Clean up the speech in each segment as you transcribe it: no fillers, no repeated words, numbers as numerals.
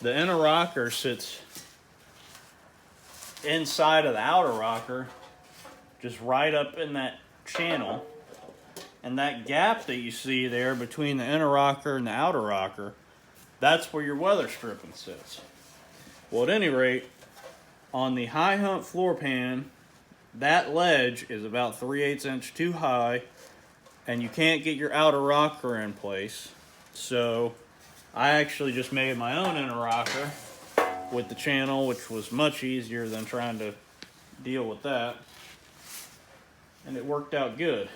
the inner rocker sits inside of the outer rocker, just right up in that channel. And that gap that you see there between the inner rocker and the outer rocker, that's where your weather stripping sits. Well, at any rate, on the high hump floor pan, that ledge is about 3/8 inch too high, and you can't get your outer rocker in place. So I actually just made my own inner rocker with the channel, which was much easier than trying to deal with that. And it worked out good.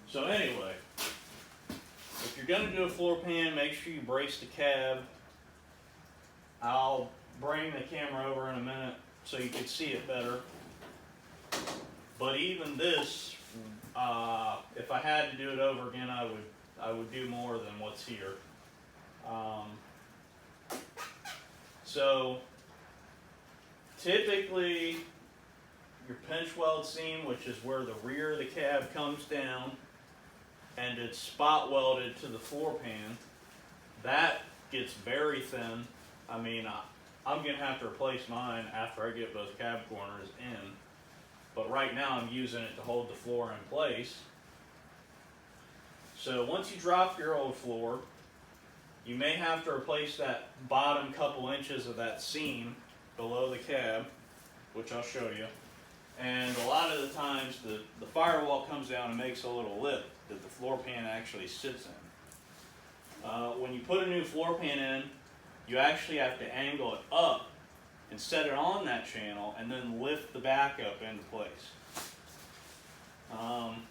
So anyway, if you're going to do a floor pan, make sure you brace the cab. I'll bring the camera over in a minute so you can see it better. But even this, if I had to do it over again, I would do more than what's here. So typically your pinch weld seam, which is where the rear of the cab comes down, and it's spot welded to the floor pan, that gets very thin. I mean, I'm going to have to replace mine after I get both cab corners in, but right now I'm using it to hold the floor in place. So once you drop your old floor, you may have to replace that bottom couple inches of that seam below the cab, which I'll show you. And a lot of the times the firewall comes down and makes a little lip that the floor pan actually sits in. When you put a new floor pan in, you actually have to angle it up and set it on that channel and then lift the back up into place.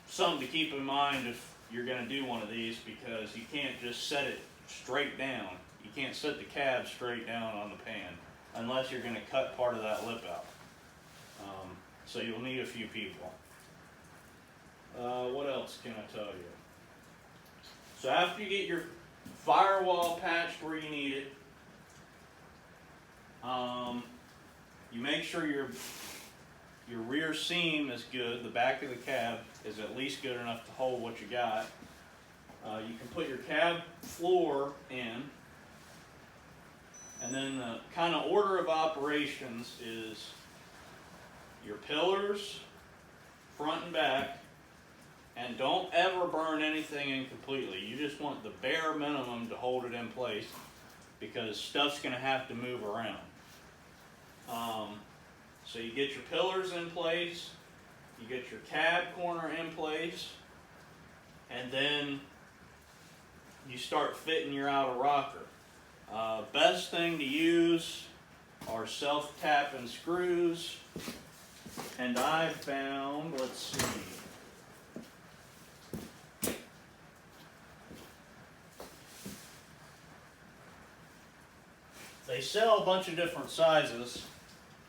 Something to keep in mind if you're going to do one of these, because you can't just set it straight down. You can't set the cab straight down on the pan unless you're going to cut part of that lip out. So you'll need a few people. What else can I tell you? So after you get your firewall patched where you need it, you make sure your rear seam is good. The back of the cab is at least good enough to hold what you got. You can put your cab floor in, and then the kind of order of operations is your pillars, front and back, and don't ever burn anything in completely. You just want the bare minimum to hold it in place, because stuff's going to have to move around. So you get your pillars in place, you get your cab corner in place, and then you start fitting your outer rocker. Best thing to use are self-tapping screws, and I found, let's see, they sell a bunch of different sizes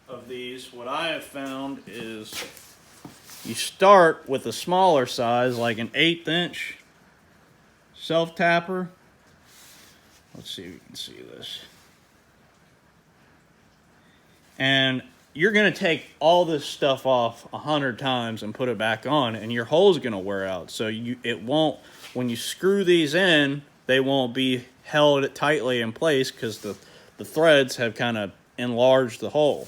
of these. What I have found is you start with a smaller size, like an 1/8 inch self-tapper. Let's see if you can see this. And you're going to take all this stuff off 100 times and put it back on, and your hole's going to wear out. So it won't, when you screw these in, they won't be held tightly in place because the threads have kind of enlarged the hole.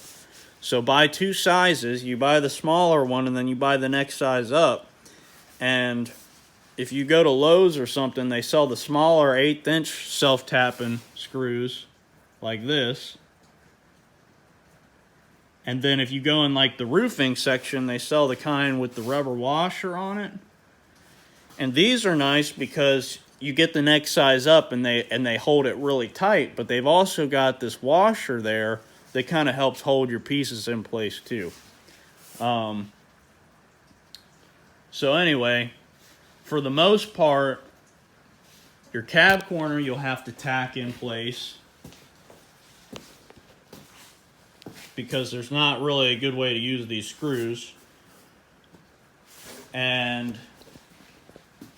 So buy two sizes. You buy the smaller one, and then you buy the next size up. And if you go to Lowe's or something, they sell the smaller 1/8 inch self-tapping screws like this. And then if you go in like the roofing section, they sell the kind with the rubber washer on it. And these are nice because you get the next size up and they hold it really tight, but they've also got this washer there that kind of helps hold your pieces in place too. So anyway, for the most part, your cab corner you'll have to tack in place, because there's not really a good way to use these screws. And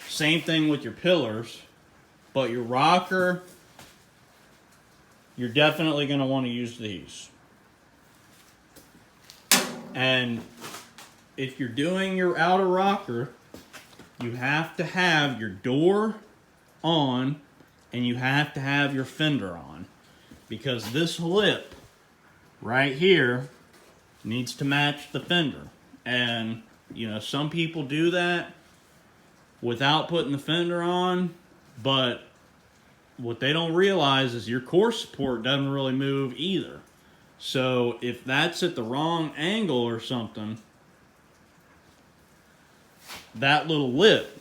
same thing with your pillars, but your rocker, you're definitely going to want to use these. And if you're doing your outer rocker, you have to have your door on, and you have to have your fender on, because this lip right here needs to match the fender. And you know, some people do that without putting the fender on, but what they don't realize is your core support doesn't really move either. So if that's at the wrong angle or something, that little lip,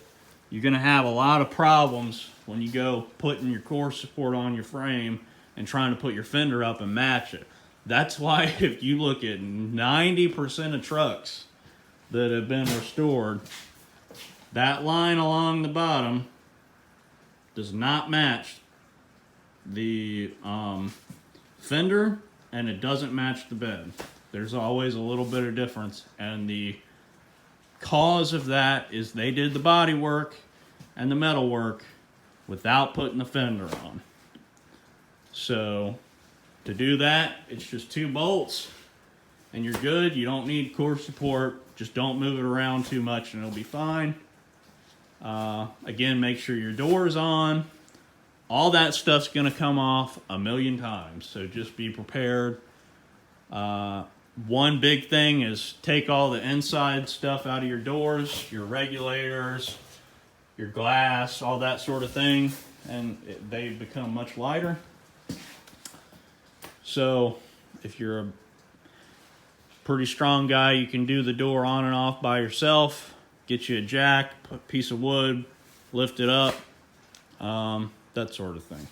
you're going to have a lot of problems when you go putting your core support on your frame and trying to put your fender up and match it. That's why if you look at 90% of trucks that have been restored, that line along the bottom does not match the fender, and it doesn't match the bed. There's always a little bit of difference, and the cause of that is they did the body work and the metal work without putting the fender on. So to do that, it's just 2 bolts and you're good. You don't need core support. Just don't move it around too much and it'll be fine. Again, make sure your door is on. All that stuff's going to come off a million times, so just be prepared. One big thing is take all the inside stuff out of your doors, your regulators, your glass, all that sort of thing, and they become much lighter. So if you're a pretty strong guy, you can do the door on and off by yourself. Get you a jack, put a piece of wood, lift it up, that sort of thing.